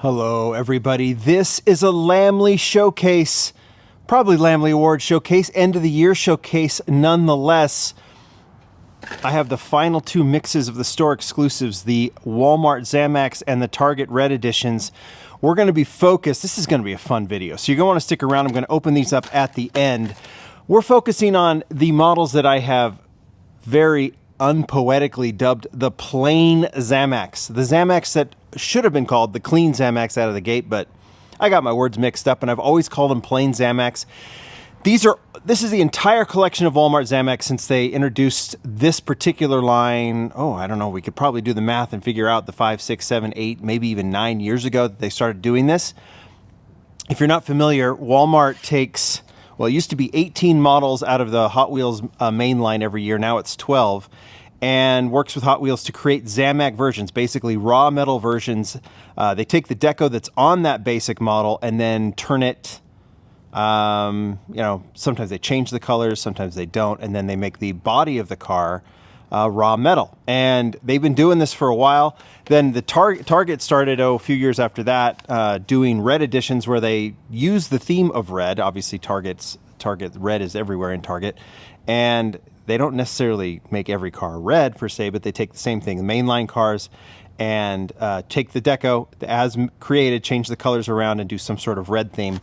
Hello, everybody. This is a Lamley showcase, probably Lamley Award showcase, end of the year showcase nonetheless. I have the final two mixes of the store exclusives, the Walmart Zamacs and the Target Red editions. We're going to be focused. This is going to be a fun video, so you're going to want to stick around. I'm going to open these up at the end. We're focusing on the models that I have very unpoetically dubbed the plain Zamacs. The Zamacs that should have been called the clean Zamacs out of the gate, but I got my words mixed up and I've always called them plain Zamacs. This is the entire collection of Walmart Zamacs since they introduced this particular line. Oh, I don't know. We could probably do the math and figure out the 5, 6, 7, 8, maybe even 9 years ago that they started doing this. If you're not familiar, Walmart takes, well, it used to be 18 models out of the Hot Wheels main line every year. Now it's 12, and works with Hot Wheels to create Zamac versions, basically raw metal versions. They take the deco that's on that basic model and then turn it, sometimes they change the colors, sometimes they don't, and then they make the body of the car raw metal. And they've been doing this for a while. Then the Target started a few years after that doing red editions where they use the theme of red. Obviously Target red is everywhere in Target, and they don't necessarily make every car red per se, but they take the same thing, the mainline cars, and take the deco as created, change the colors around, and do some sort of red theme.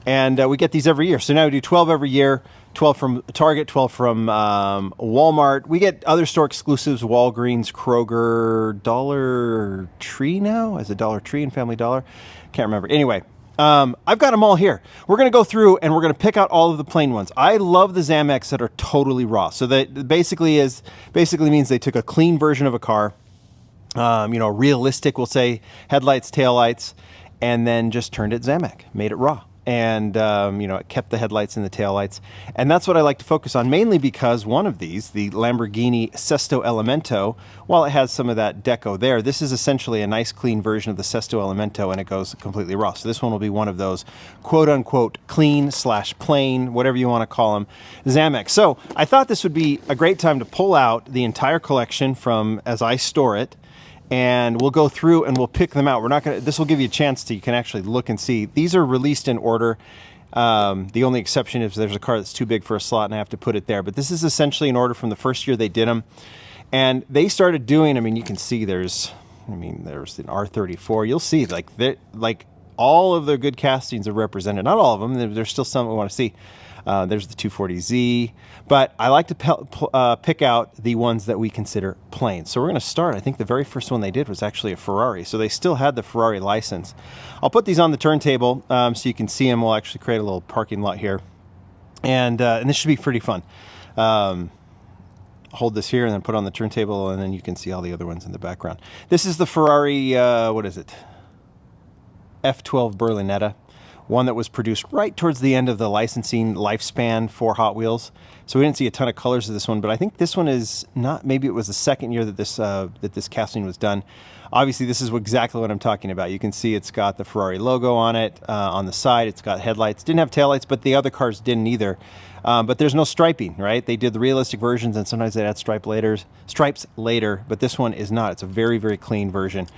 And we get these every year. So now we do 12 every year, 12 from Target, 12 from Walmart. We get other store exclusives, Walgreens, Kroger, Dollar Tree now? Is it Dollar Tree and Family Dollar? Can't remember. Anyway, I've got them all here. We're going to go through and we're going to pick out all of the plain ones. I love the Zamacs that are totally raw. So that basically means they took a clean version of a car, realistic, we'll say, headlights, taillights, and then just turned it Zamac, made it raw. And, it kept the headlights and the taillights. And that's what I like to focus on, mainly because one of these, the Lamborghini Sesto Elemento, while it has some of that deco there, this is essentially a nice clean version of the Sesto Elemento, and it goes completely raw. So this one will be one of those quote-unquote clean/plain, whatever you want to call them, Zamacs. So I thought this would be a great time to pull out the entire collection from as I store it, and we'll go through and we'll pick them out. This will give you a chance you can actually look and see. These are released in order. The only exception is there's a car that's too big for a slot and I have to put it there. But this is essentially in order from the first year they did them. And they started doing, you can see there's an R34. You'll see like all of the good castings are represented. Not all of them, there's still some we want to see. There's the 240Z, but I like to pick out the ones that we consider plain. So we're going to start. I think the very first one they did was actually a Ferrari, so they still had the Ferrari license. I'll put these on the turntable so you can see them. We'll actually create a little parking lot here, and this should be pretty fun. Hold this here and then put it on the turntable, and then you can see all the other ones in the background. This is the Ferrari, what is it? F12 Berlinetta. One that was produced right towards the end of the licensing lifespan for Hot Wheels. So we didn't see a ton of colors of this one, but I think this one is not, maybe it was the second year that this casting was done. Obviously, this is exactly what I'm talking about. You can see it's got the Ferrari logo on it, on the side. It's got headlights. Didn't have taillights, but the other cars didn't either. But there's no striping, right? They did the realistic versions, and sometimes they add stripes later, but this one is not. It's a very, very clean version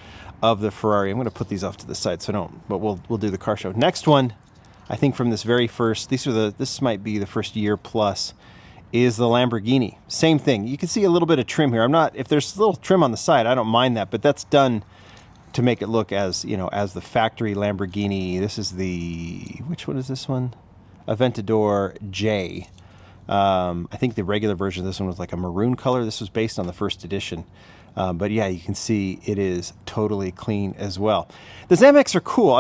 of the Ferrari. I'm going to put these off to the side, but we'll do the car show. Next one, I think from this very first, this might be the first year plus, is the Lamborghini. Same thing. You can see a little bit of trim here. If there's a little trim on the side, I don't mind that, but that's done to make it look as the factory Lamborghini. This is which one is this one? Aventador J. I think the regular version of this one was like a maroon color. This was based on the first edition. But yeah, you can see it is totally clean as well. The Zamacs are cool.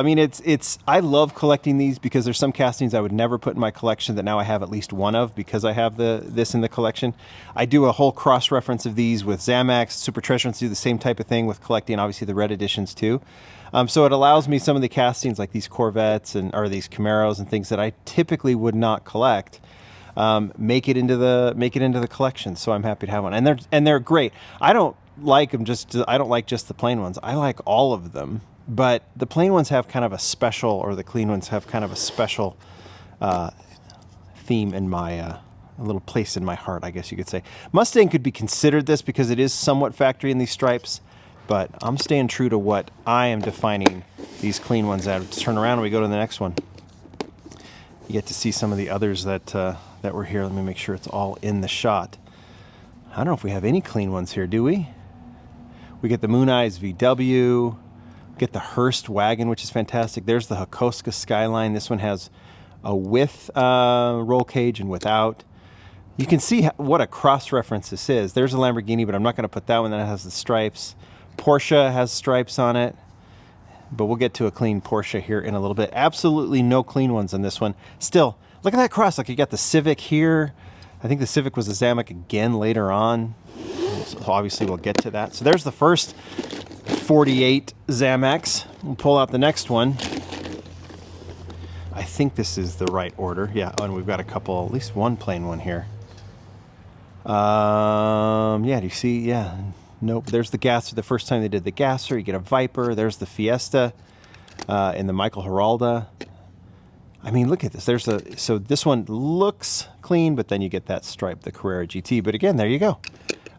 I love collecting these because there's some castings I would never put in my collection that now I have at least one of because I have this in the collection. I do a whole cross-reference of these with Zamacs. Super Treasure Hunts do the same type of thing with collecting, obviously, the red editions too. So it allows me some of the castings like these Corvettes or these Camaros and things that I typically would not collect. Make it into the collection. So I'm happy to have one, and they're great. I don't like just the plain ones. I like all of them, but the plain ones have kind of a special, or the clean ones have kind of a special theme in my a little place in my heart, I guess you could say. Mustang could be considered this because it is somewhat factory in these stripes. but I'm staying true to what I am defining these clean ones at. Let's turn around and we go to the next one. You get to see some of the others that that were here. Let me make sure it's all in the shot. I don't know if we have any clean ones here, do we? We get the Moon Eyes VW, get the Hearst wagon, which is fantastic. There's the Hakoska Skyline. This one has a with roll cage and without. You can see what a cross-reference this is. There's a Lamborghini, but I'm not going to put that one. That has the stripes. Porsche has stripes on it, but we'll get to a clean Porsche here in a little bit. Absolutely no clean ones on this one. Still, look at that cross. Like, you got the Civic here. I think the Civic was a Zamac again later on. So obviously, we'll get to that. So there's the first 48 Zamacs. We'll pull out the next one. I think this is the right order. Yeah, oh, and we've got a couple, at least one plain one here. Yeah, do you see? Yeah, nope. There's the Gasser. The first time they did the Gasser, you get a Viper. There's the Fiesta and the Michael Geralda. I mean, look at this. There's a, so this one looks clean, but then you get that stripe, the Carrera GT. But again, there you go.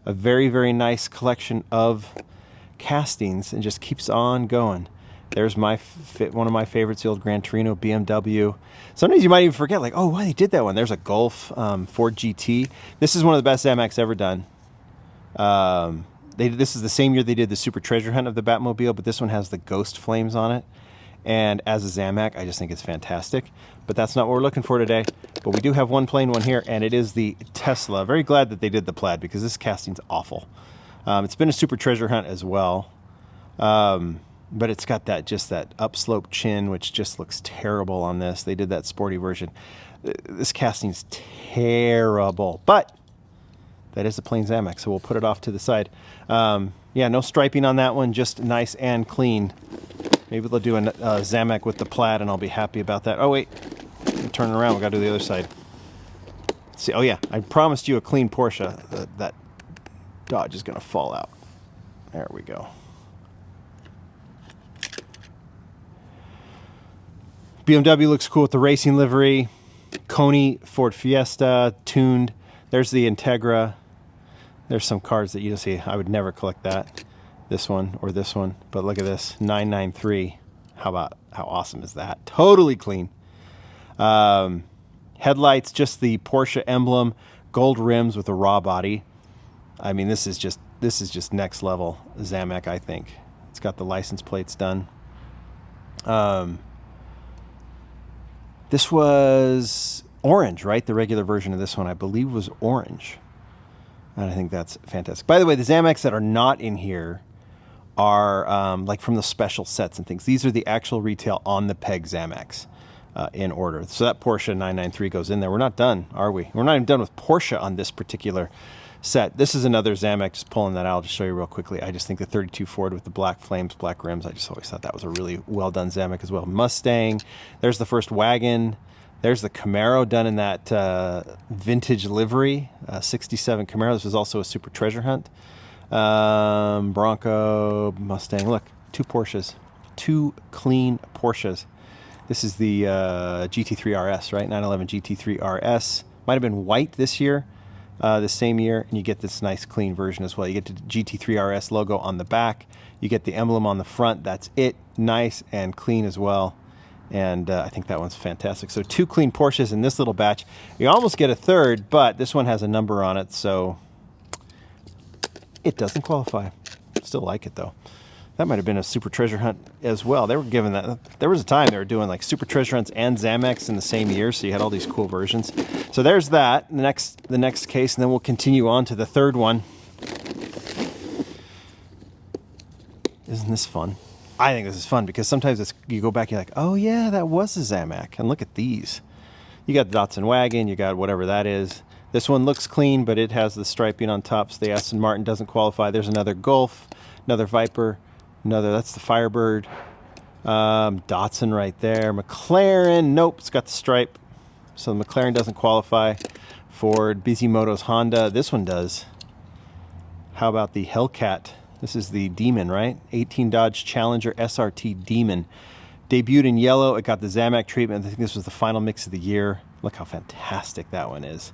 A very, very nice collection of castings, and just keeps on going. There's my one of my favorites, the old Gran Torino BMW. Sometimes you might even forget, like, oh, why they did that one. There's a Golf Ford GT. This is one of the best Zamacs ever done. This is the same year they did the Super Treasure Hunt of the Batmobile, but this one has the ghost flames on it. And as a Zamac, I just think it's fantastic. But that's not what we're looking for today. But we do have one plain one here, and it is the Tesla. Very glad that they did the plaid, because this casting's awful. It's been a Super Treasure Hunt as well. But it's got that, just that upslope chin, which just looks terrible on this. They did that sporty version. This casting's terrible, but that is a plain Zamac, so we'll put it off to the side. Yeah, no striping on that one, just nice and clean. Maybe they'll do a Zamac with the plaid, and I'll be happy about that. Oh, wait. Turn around. We got to do the other side. Let's see. Oh, yeah. I promised you a clean Porsche. That Dodge is going to fall out. There we go. BMW looks cool with the racing livery. Coney Ford Fiesta, tuned. There's the Integra. There's some cars that you just see. I would never collect that. This one or this one. But look at this, 993. How awesome is that? Totally clean. Headlights, just the Porsche emblem. Gold rims with a raw body. I mean, this is just next level Zamac, I think. It's got the license plates done. This was orange, right? The regular version of this one, I believe, was orange. And I think that's fantastic. By the way, the Zamacs that are not in here are like from the special sets and things. These are the actual retail on the peg Zamacs in order. So that Porsche 993 goes in there. We're not done, are we? We're not even done with Porsche on this particular set. This is another Zamac, just pulling that out. I'll just show you real quickly. I just think the 32 Ford with the black flames, black rims, I just always thought that was a really well done Zamac as well. Mustang, there's the first wagon. There's the Camaro done in that vintage livery, 67 Camaro. This was also a Super Treasure Hunt. Bronco, Mustang. Look, two Porsches, two clean Porsches. This is the GT3 RS, right? 911 GT3 RS. Might have been white this year, the same year, and you get this nice clean version as well. You get the GT3 RS logo on the back. You get the emblem on the front. That's it. Nice and clean as well. And I think that one's fantastic. So two clean Porsches in this little batch. You almost get a third, but this one has a number on it, so it doesn't qualify. Still like it, though. That might have been a Super Treasure Hunt as well. They were giving that. There was a time they were doing like Super Treasure Hunts and Zamacs in the same year, so you had all these cool versions. So there's that. The next case, and then we'll continue on to the third one. Isn't this fun? I think this is fun because sometimes you go back, you're like, oh yeah, that was a Zamac. And look at these. You got the Datsun wagon, you got whatever that is. This one looks clean, but it has the striping on top, so the Aston Martin doesn't qualify. There's another Golf, another Viper, that's the Firebird. Datsun right there. McLaren, nope, it's got the stripe. So the McLaren doesn't qualify. Ford, Bisimoto's Honda, this one does. How about the Hellcat? This is the Demon, right? 18 Dodge Challenger SRT Demon. Debuted in yellow. It got the Zamac treatment. I think this was the final mix of the year. Look how fantastic that one is.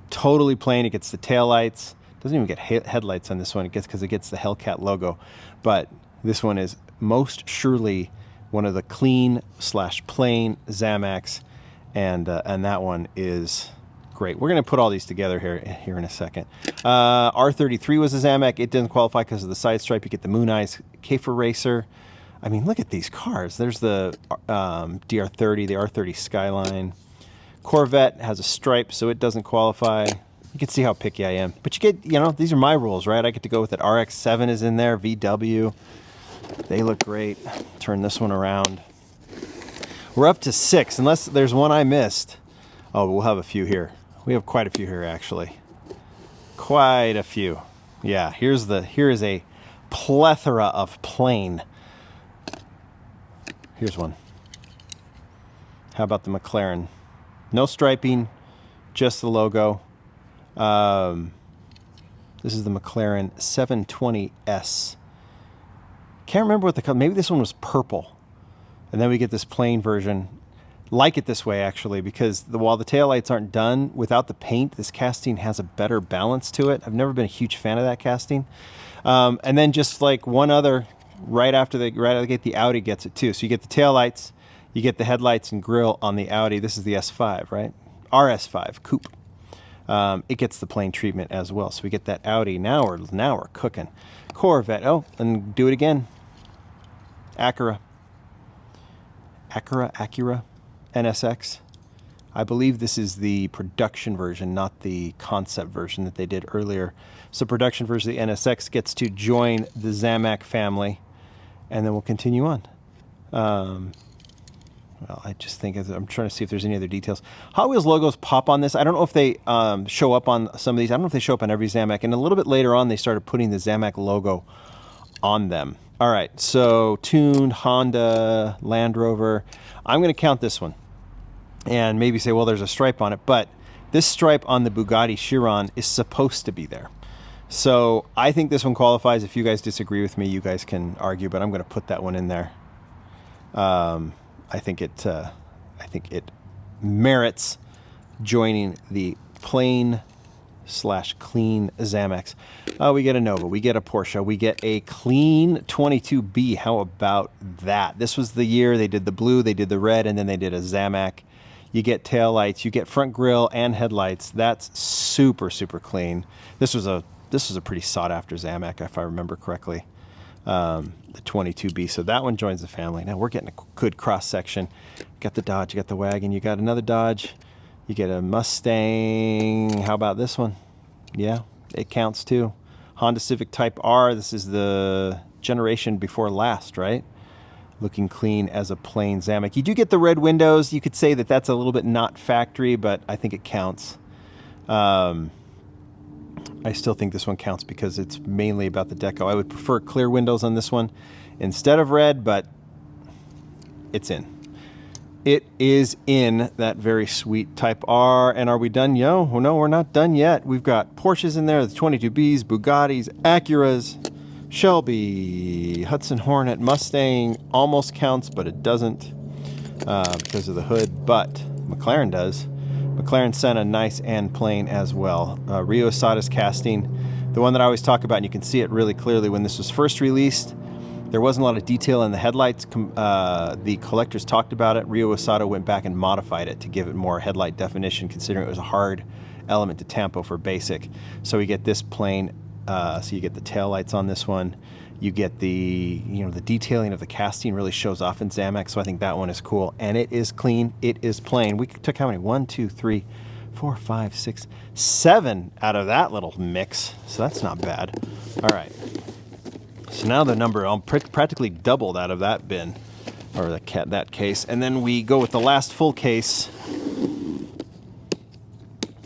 Totally plain. It gets the taillights. Doesn't even get headlights on this one. It gets because it gets the Hellcat logo, but this one is most surely one of the clean / plain Zamacs, and that one is great. We're going to put all these together here in a second. R33 was a Zamac. It didn't qualify because of the side stripe. You get the Moon Eyes Kafer Racer. I mean, look at these cars. There's the DR30, the R30 Skyline. Corvette has a stripe, so it doesn't qualify. You can see how picky I am. But you get, you know, these are my rules, right? I get to go with it. RX-7 is in there, VW. They look great. Turn this one around. We're up to 6, unless there's one I missed. Oh, we'll have a few here. We have quite a few here, actually. Quite a few. Yeah, here is a plethora of plain. Here's one. How about the McLaren? No striping, just the logo. This is the McLaren 720S. Can't remember what the color. Maybe this one was purple. And then we get this plain version. Like it this way, actually, because while the taillights aren't done, without the paint, this casting has a better balance to it. I've never been a huge fan of that casting. And then just like one other, right out of the gate, the Audi gets it too. So you get the taillights, you get the headlights and grille on the Audi. This is the S5, right? RS5 Coupe. It gets the plain treatment as well. So we get that Audi. Now we're cooking. Corvette. Oh, and do it again. Acura, NSX. I believe this is the production version, not the concept version that they did earlier. So production version of the NSX gets to join the Zamac family, and then we'll continue on. Well, I just think I'm trying to see if there's any other details. Hot Wheels logos pop on this. I don't know if they show up on some of these. I don't know if they show up on every Zamac. And a little bit later on, they started putting the Zamac logo on them. All right, so tuned, Honda, Land Rover. I'm going to count this one and maybe say, well, there's a stripe on it. But this stripe on the Bugatti Chiron is supposed to be there. So I think this one qualifies. If you guys disagree with me, you guys can argue, but I'm going to put that one in there. I think it merits joining the plain / clean Zamacs. We get a Nova, we get a Porsche, we get a clean 22B. How about that? This was the year they did the blue, they did the red, and then they did a Zamac. You get taillights, you get front grille and headlights. That's super, super clean. This was a pretty sought after Zamac, if I remember correctly. The 22B. So that one joins the family. Now we're getting a good cross section. You got the Dodge, you got the wagon, you got another Dodge, you get a Mustang. How about this one? Yeah, it counts too. Honda Civic Type R. This is the generation before last, right? Looking clean as a plain Zamac. You do get the red windows. You could say that that's a little bit not factory, but I think it counts. I still think this one counts because it's mainly about the deco. I would prefer clear windows on this one instead of red, but it's in. It is in that very sweet Type R. And are we done? No, we're not done yet. We've got Porsches in there, the 22Bs, Bugattis, Acuras, Shelby, Hudson Hornet, Mustang almost counts, but it doesn't because of the hood, but McLaren does. McLaren Senna, nice and plain as well. Rio Asada's casting, the one that I always talk about, and you can see it really clearly when this was first released. There wasn't a lot of detail in the headlights. The collectors talked about it. Rio Asada went back and modified it to give it more headlight definition, considering it was a hard element to tampo for basic. So we get this plain. So you get the taillights on this one. You get the detailing of the casting really shows off in Zamac. So I think that one is cool, and it is clean. It is plain. We took how many? 1, 2, 3, 4, 5, 6, 7 out of that little mix. So that's not bad. All right. So now the number, I'll practically doubled out of that bin, or that case. And then we go with the last full case.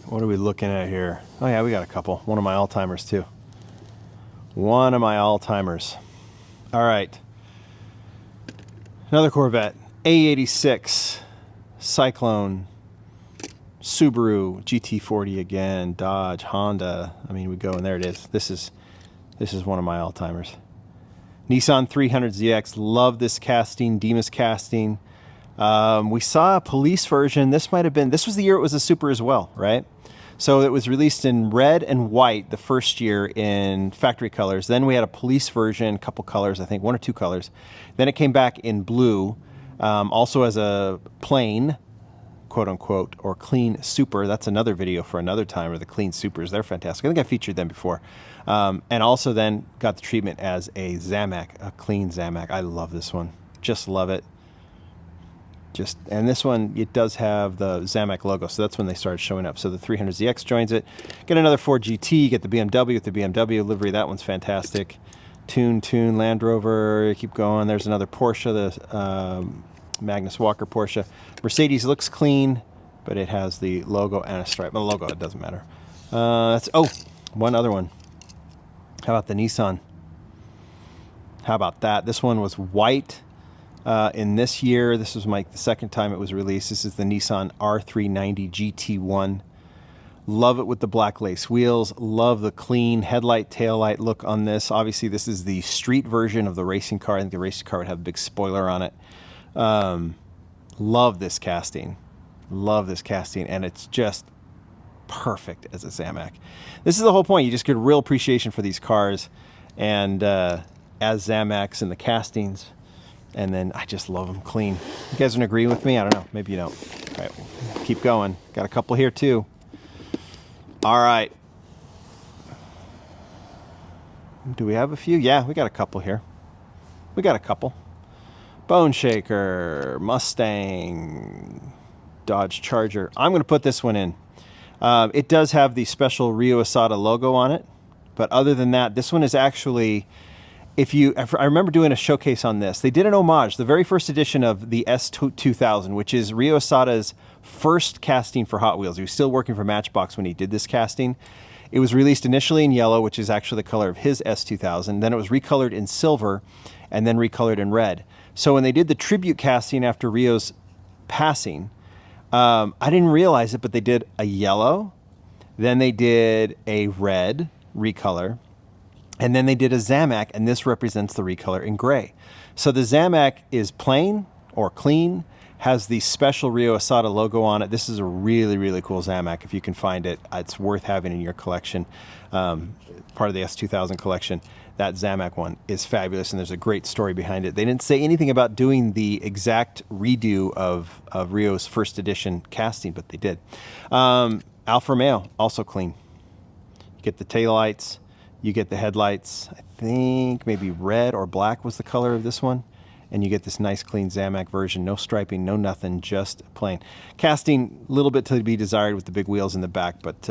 What are we looking at here? Oh yeah, we got a couple. One of my all-timers too. One of my all-timers. All right. Another Corvette. A86. Cyclone. Subaru. GT40 again. Dodge. Honda. I mean, we go and there it is. This is one of my all-timers. Nissan 300ZX. Love this casting. Demas casting. We saw a police version. This was the year it was a Super as well, right? So it was released in red and white the first year in factory colors. Then we had a police version, a couple colors, I think 1 or 2 colors. Then it came back in blue, also as a plain, quote unquote, or clean super. That's another video for another time, or the clean supers. They're fantastic. I think I featured them before. And also then got the treatment as a Zamac, a clean Zamac. I love this one. Just love it. And this one, it does have the Zamac logo, so that's when they started showing up. So the 300ZX joins it. Get another Ford GT, get the BMW with the BMW livery. That one's fantastic. Tune, Land Rover, keep going. There's another Porsche, the Magnus Walker Porsche. Mercedes looks clean, but it has the logo and a stripe. Well, the logo, it doesn't matter. One other one. How about the Nissan? How about that? This one was white. In this year, this was the second time it was released. This is the Nissan R390 GT1. Love it with the black lace wheels. Love the clean headlight, taillight look on this. Obviously, this is the street version of the racing car. I think the racing car would have a big spoiler on it. Love this casting. Love this casting, and it's just perfect as a Zamac. This is the whole point. You just get a real appreciation for these cars, and as Zamacs and the castings. And then I just love them clean. You guys don't agree with me? I don't know. Maybe you don't. All right, we'll keep going. Got a couple here too. All right. Do we have a few? Yeah, we got a couple here. We got a couple. Bone Shaker, Mustang, Dodge Charger. I'm going to put this one in. It does have the special Rio Asada logo on it. But other than that, this one is actually... I remember doing a showcase on this. They did an homage, the very first edition of the S2000, which is Rio Asada's first casting for Hot Wheels. He was still working for Matchbox when he did this casting. It was released initially in yellow, which is actually the color of his S2000. Then it was recolored in silver and then recolored in red. So when they did the tribute casting after Rio's passing, I didn't realize it, but they did a yellow, then they did a red recolor, and then they did a Zamac, and this represents the recolor in gray. So the Zamac is plain or clean, has the special Rio Asada logo on it. This is a really, really cool Zamac. If you can find it, it's worth having in your collection. Part of the S2000 collection. That Zamac one is fabulous, and there's a great story behind it. They didn't say anything about doing the exact redo of Rio's first edition casting, but they did. Alfa Romeo, also clean. You get the taillights. You get the headlights, I think maybe red or black was the color of this one. And you get this nice clean Zamac version, no striping, no nothing, just plain. Casting, a little bit to be desired with the big wheels in the back, but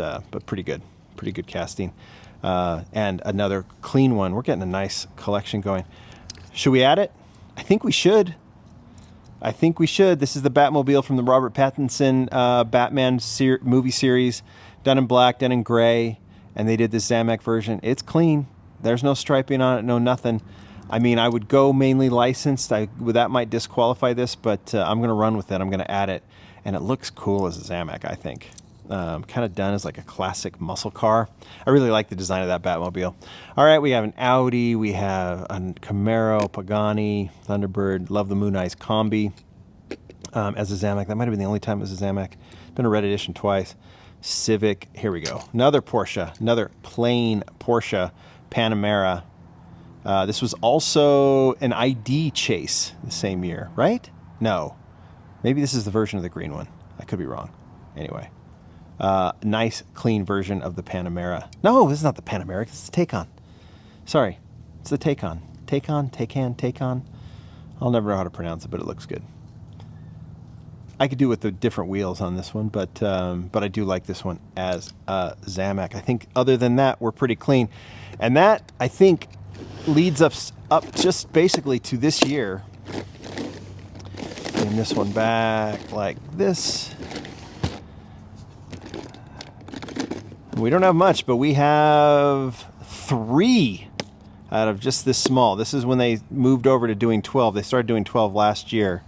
pretty good. Pretty good casting. And another clean one. We're getting a nice collection going. Should we add it? I think we should. This is the Batmobile from the Robert Pattinson Batman movie series. Done in black, done in gray. And they did this Zamac version. It's clean. There's no striping on it, no nothing. I mean, I would go mainly licensed. That might disqualify this, but I'm going to run with it. I'm going to add it. And it looks cool as a Zamac, I think. Kind of done as like a classic muscle car. I really like the design of that Batmobile. All right, we have an Audi. We have a Camaro, Pagani, Thunderbird. Love the Moon Eyes Combi as a Zamac. That might have been the only time it was a Zamac. It's been a red edition twice. Civic, here we go. Another Porsche, another plain Porsche Panamera. This was also an ID chase the same year, right? No. Maybe this is the version of the green one. I could be wrong. Anyway. Nice, clean version of the Panamera. No, this is not the Panamera. It's the Taycan. Sorry. It's the Taycan. Taycan. I'll never know how to pronounce it, but it looks good. I could do with the different wheels on this one, but I do like this one as a Zamac. I think other than that, we're pretty clean. And that, I think, leads us up just basically to this year. Bring this one back like this. We don't have much, but we have 3 out of just this small. This is when they moved over to doing 12. They started doing 12 last year.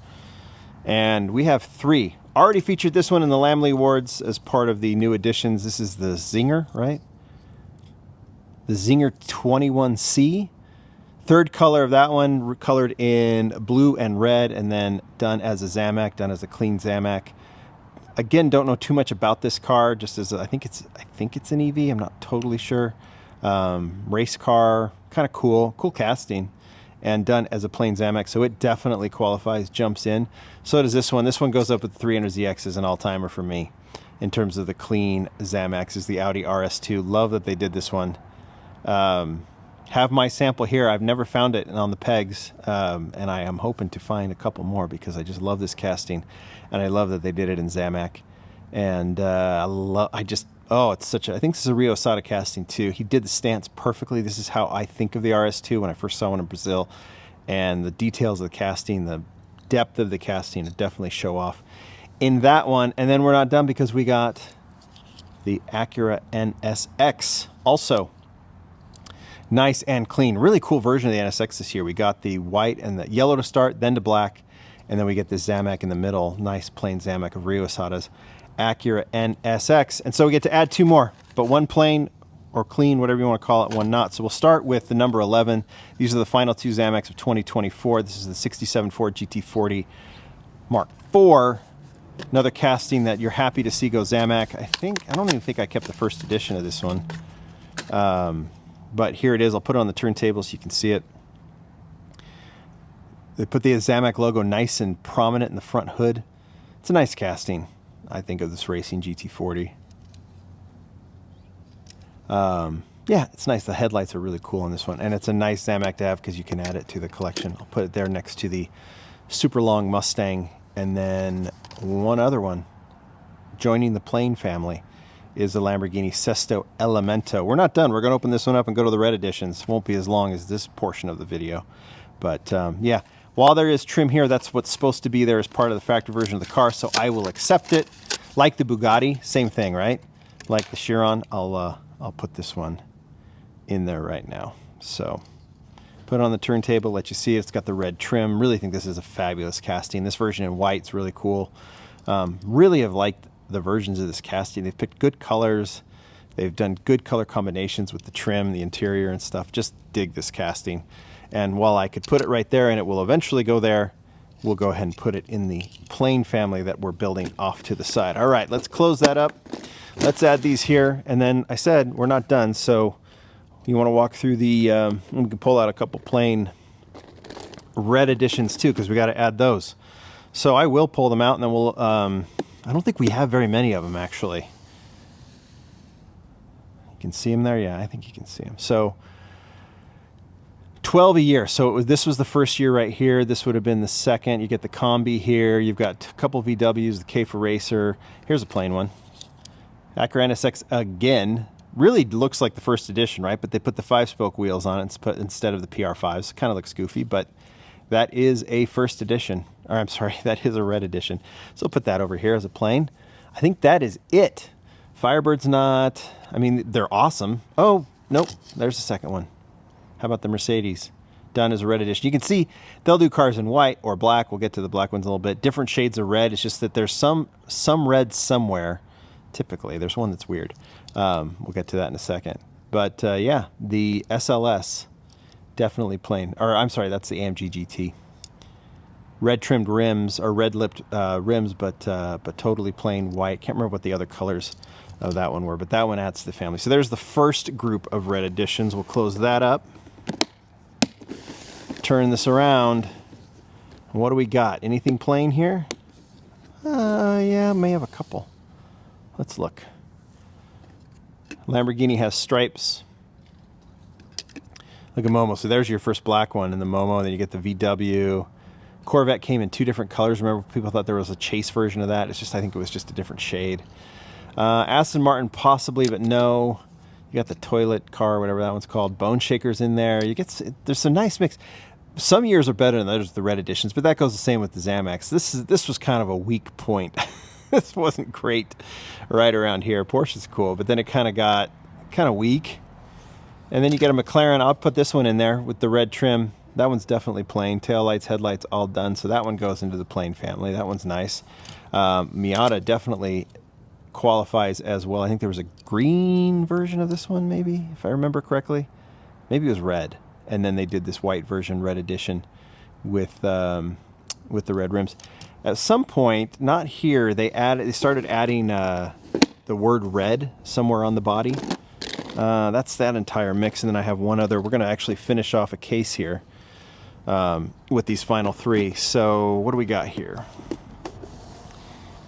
And we have 3. Already featured this one in the Lamley Awards as part of the new editions. This is the Zinger, right? The Zinger 21C. Third color of that one, colored in blue and red, and then done as a Zamac, done as a clean Zamac. Again, don't know too much about this car. Just as I think it's an EV. I'm not totally sure. Race car, kind of cool casting, and done as a plain Zamac. So it definitely qualifies, jumps in. So does this one. This one goes up with the 300ZX as an all-timer for me in terms of the clean Zamacs. Is the Audi RS2. Love that they did this one. Have my sample here. I've never found it on the pegs, and I am hoping to find a couple more because I just love this casting, and I love that they did it in Zamac. And it's such a, I think this is a Rio Sada casting too. He did the stance perfectly. This is how I think of the RS2 when I first saw one in Brazil, and the details of the casting, the depth of the casting, definitely show off in that one. And then we're not done because we got the Acura NSX also. Nice and clean. Really cool version of the NSX this year. We got the white and the yellow to start, then to black, and then we get this Zamac in the middle. Nice plain Zamac of Rio Sada's Acura NSX. And so we get to add two more, but one plain or clean, whatever you want to call it, one not. So we'll start with the number 11. These are the final two Zamacs of 2024. This is the 67 Ford GT40 Mark IV. Another casting that you're happy to see go Zamac. I don't even think I kept the first edition of this one. But here it is. I'll put it on the turntable so you can see it. They put the Zamac logo nice and prominent in the front hood. It's a nice casting, I think, of this racing GT40. Yeah, it's nice. The headlights are really cool on this one. And it's a nice Zamac to have because you can add it to the collection. I'll put it there next to the super long Mustang. And then one other one, joining the plain family, is the Lamborghini Sesto Elemento. We're not done. We're going to open this one up and go to the red editions. Won't be as long as this portion of the video. But yeah, while there is trim here, that's what's supposed to be there as part of the factory version of the car, so I will accept it. Like the Bugatti, same thing, right? Like the Chiron, I'll put this one in there right now. So put it on the turntable, let you see it. It's got the red trim. Really think this is a fabulous casting. This version in white's really cool. Really have liked the versions of this casting. They've picked good colors. They've done good color combinations with the trim, the interior and stuff. Just dig this casting. And while I could put it right there and it will eventually go there, we'll go ahead and put it in the plain family that we're building off to the side. All right, let's close that up. Let's add these here. And then I said we're not done, so you want to walk through the, we can pull out a couple plain red editions too, because we got to add those. So I will pull them out, and then we'll, I don't think we have very many of them, actually. You can see them there? Yeah, I think you can see them. So 12 a year. So this was the first year right here. This would have been the second. You get the Combi here. You've got a couple VWs, the K for Racer. Here's a plain one. Acura NSX again. Really looks like the first edition, right? But they put the 5-spoke wheels on it instead of the PR5s. Kind of looks goofy, but that is a first edition. Or I'm sorry, that is a red edition. So I'll put that over here as a plain. I think that is it. Firebird's not, I mean, they're awesome. Oh, nope, there's the second one. How about the Mercedes? Done as a red edition. You can see they'll do cars in white or black. We'll get to the black ones in a little bit. Different shades of red. It's just that there's some red somewhere. Typically, there's one that's weird. We'll get to that in a second. But yeah, the SLS, definitely plain. Or I'm sorry, that's the AMG GT. Red trimmed rims, or red lipped rims, but totally plain white. Can't remember what the other colors of that one were, but that one adds to the family. So there's the first group of red editions. We'll close that up. Turn this around. What do we got? Anything plain here? Yeah, may have a couple. Let's look. Lamborghini has stripes. Look at Momo. So there's your first black one in the Momo. Then you get the VW. Corvette came in two different colors. Remember, people thought there was a chase version of that. It's just, I think it was just a different shade. Aston Martin possibly, but no. You got the toilet car, whatever that one's called. Bone Shakers in there. You get, there's some nice mix. Some years are better than others, the red editions, but that goes the same with the Zamacs. This was kind of a weak point. This wasn't great right around here. Porsche's cool, but then it kind of got kind of weak. And then you get a McLaren. I'll put this one in there with the red trim. That one's definitely plain. Taillights, headlights, all done. So that one goes into the plain family. That one's nice. Miata definitely qualifies as well. I think there was a green version of this one, maybe, if I remember correctly. Maybe it was red. And then they did this white version, red edition, with the red rims. At some point, not here, they started adding the word red somewhere on the body. That's that entire mix, and then I have one other. We're going to actually finish off a case here with these final three. So what do we got here?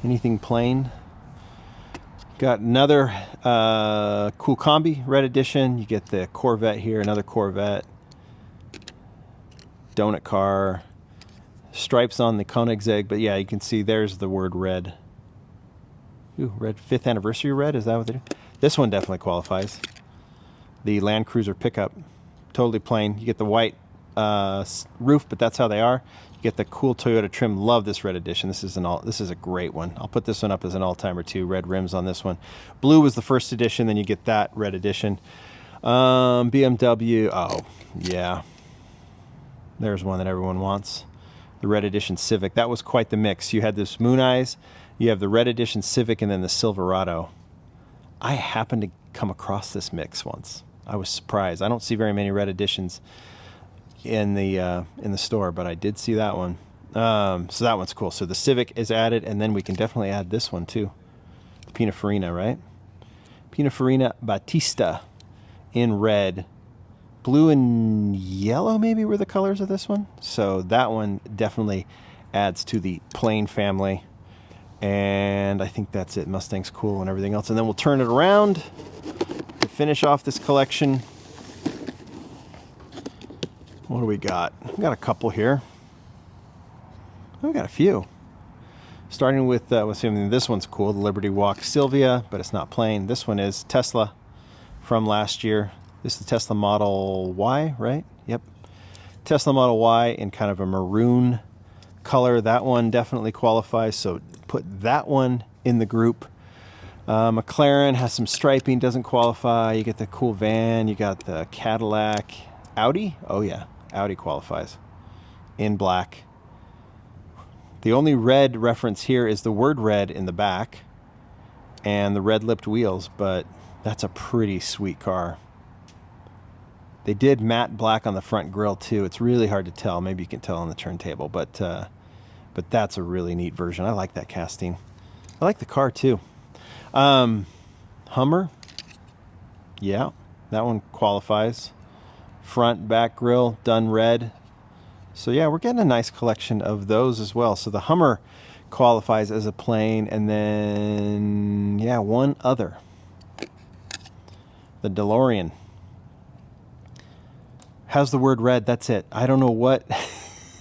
Anything plain? Got another cool combi, red edition. You get the Corvette here, another Corvette. Donut car. Stripes on the Koenigsegg, but yeah, you can see there's the word red. Ooh, red, 5th anniversary red, is that what they do? This one definitely qualifies. The Land Cruiser pickup, totally plain. You get the white roof, but that's how they are. You get the cool Toyota trim. Love this red edition. This is a great one. I'll put this one up as an all-timer too. Red rims on this one. Blue was the first edition, then you get that red edition. BMW, oh yeah. There's one that everyone wants. The red edition Civic. That was quite the mix. You had this Moon Eyes, you have the red edition Civic, and then the Silverado. I happened to come across this mix once. I was surprised. I don't see very many red editions in the store, but I did see that one. So that one's cool. So the Civic is added, and then we can definitely add this one too. The Pininfarina, right? Pininfarina Battista in red. Blue and yellow maybe were the colors of this one. So that one definitely adds to the plain family. And I think that's it. Mustang's cool and everything else. And then we'll turn it around to finish off this collection. What do we got? We got a couple here. We got a few. Starting with, assuming this one's cool, the Liberty Walk Silvia, but it's not plain. This one is Tesla from last year. This is the Tesla Model Y, right? Yep. Tesla Model Y in kind of a maroon color. That one definitely qualifies, so put that one in the group. McLaren has some striping, doesn't qualify. You get the cool van. You got the Cadillac. Audi? Oh yeah, Audi qualifies in black. The only red reference here is the word red in the back and the red-lipped wheels, but that's a pretty sweet car. They did matte black on the front grille too. It's really hard to tell. Maybe you can tell on the turntable, but that's a really neat version. I like that casting. I like the car too. Hummer, yeah, that one qualifies. Front, back grille, done red. So yeah, we're getting a nice collection of those as well. So the Hummer qualifies as a plain, and then yeah, one other. The DeLorean has the word red. That's it. I don't know what.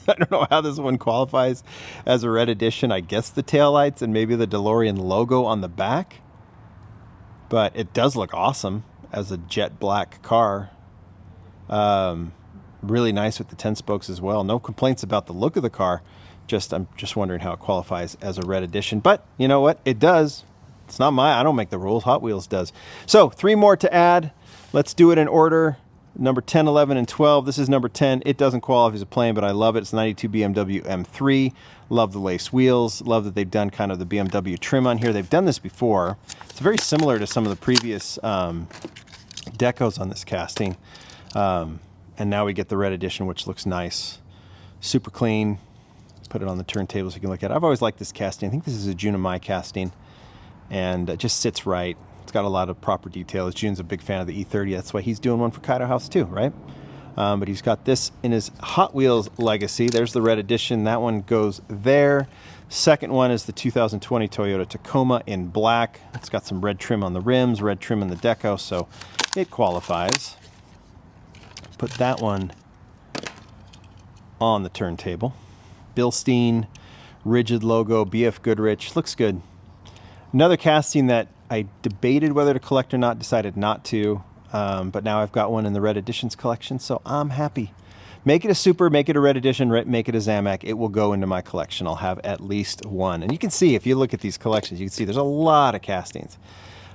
I don't know how this one qualifies as a red edition. I guess the taillights and maybe the DeLorean logo on the back. But it does look awesome as a jet black car. Really nice with the 10 spokes as well. No complaints about the look of the car. I'm just wondering how it qualifies as a red edition. But you know what? It does. It's not I don't make the rules. Hot Wheels does. So 3 more to add. Let's do it in order. Number 10, 11, and 12. This is number 10. It doesn't qualify as a plain, but I love it. It's 92 BMW M3. Love the lace wheels. Love that they've done kind of the BMW trim on here. They've done this before. It's very similar to some of the previous decos on this casting. And now we get the red edition, which looks nice. Super clean. Put it on the turntable so you can look at it. I've always liked this casting. I think this is a Junimai casting. And it just sits right. It's got a lot of proper details. June's a big fan of the E30. That's why he's doing one for Kaido House too, right? But he's got this in his Hot Wheels legacy. There's the red edition. That one goes there. Second one is the 2020 Toyota Tacoma in black. It's got some red trim on the rims, red trim in the deco, so it qualifies. Put that one on the turntable. Bilstein, rigid logo, BF Goodrich. Looks good. Another casting that I debated whether to collect or not, decided not to, but now I've got one in the red editions collection, so I'm happy. Make it a super, make it a red edition, make it a Zamac. It will go into my collection. I'll have at least one. And you can see, if you look at these collections, you can see there's a lot of castings.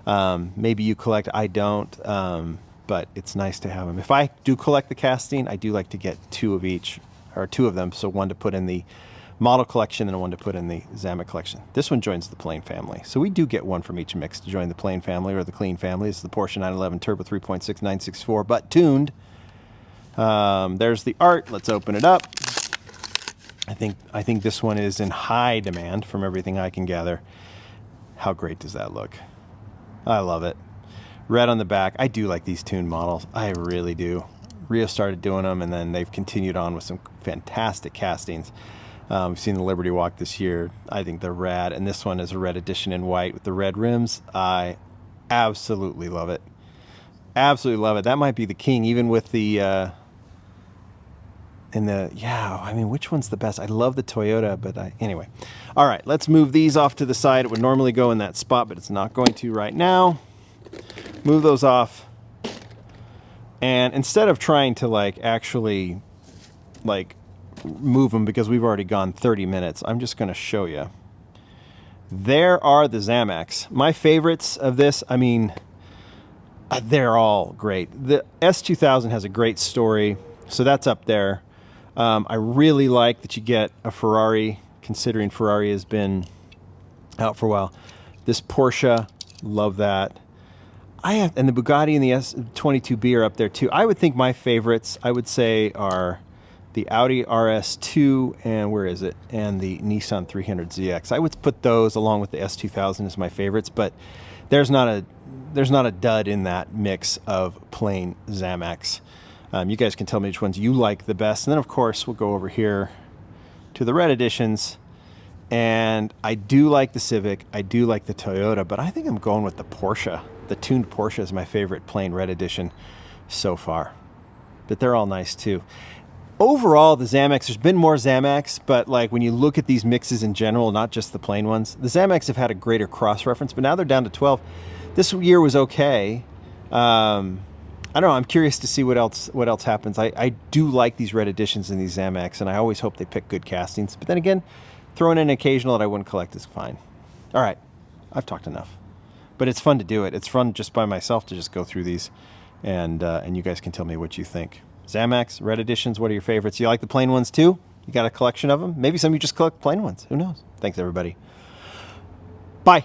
Maybe you collect, I don't, but it's nice to have them. If I do collect the casting, I do like to get 2 of each, or 2 of them, so one to put in the model collection and one to put in the Zamac collection. This one joins the plain family. So we do get one from each mix to join the plain family or the clean family. This is the Porsche 911 Turbo 3.6 964, but tuned. There's the art. Let's open it up. I think this one is in high demand from everything I can gather. How great does that look? I love it. Red on the back. I do like these tuned models. I really do. Rio started doing them, and then they've continued on with some fantastic castings. We've seen the Liberty Walk this year. I think they're rad, and this one is a red edition in white with the red rims. I absolutely love it. Absolutely love it. That might be the king, even with the yeah, I mean, which one's the best? I love the Toyota, but anyway. All right, let's move these off to the side. It would normally go in that spot, but it's not going to right now. Move those off. And instead of trying to actually move them, because we've already gone 30 minutes, I'm just going to show you. There are the Zamacs. My favorites of this, I mean, they're all great. The S2000 has a great story, so that's up there. I really like that you get a Ferrari, considering Ferrari has been out for a while. This Porsche, love that. And the Bugatti and the S22B are up there too. I would think my favorites, I would say, are the Audi RS2 and where is it? And the Nissan 300ZX. I would put those along with the S2000 as my favorites, but there's not a dud in that mix of plain Zamacs. You guys can tell me which ones you like the best. And then, of course, we'll go over here to the red editions. And I do like the Civic. I do like the Toyota. But I think I'm going with the Porsche. The tuned Porsche is my favorite plain red edition so far. But they're all nice, too. Overall, the Zamacs, there's been more Zamacs. But when you look at these mixes in general, not just the plain ones, the Zamacs have had a greater cross-reference. But now they're down to 12. This year was okay. I don't know. I'm curious to see what else happens. I do like these red editions in these Zamacs, and I always hope they pick good castings. But then again, throwing in an occasional that I wouldn't collect is fine. All right, I've talked enough. But it's fun to do it. It's fun just by myself to just go through these, and you guys can tell me what you think. Zamacs, red editions, what are your favorites? You like the plain ones too? You got a collection of them? Maybe some of you just collect plain ones. Who knows? Thanks, everybody. Bye.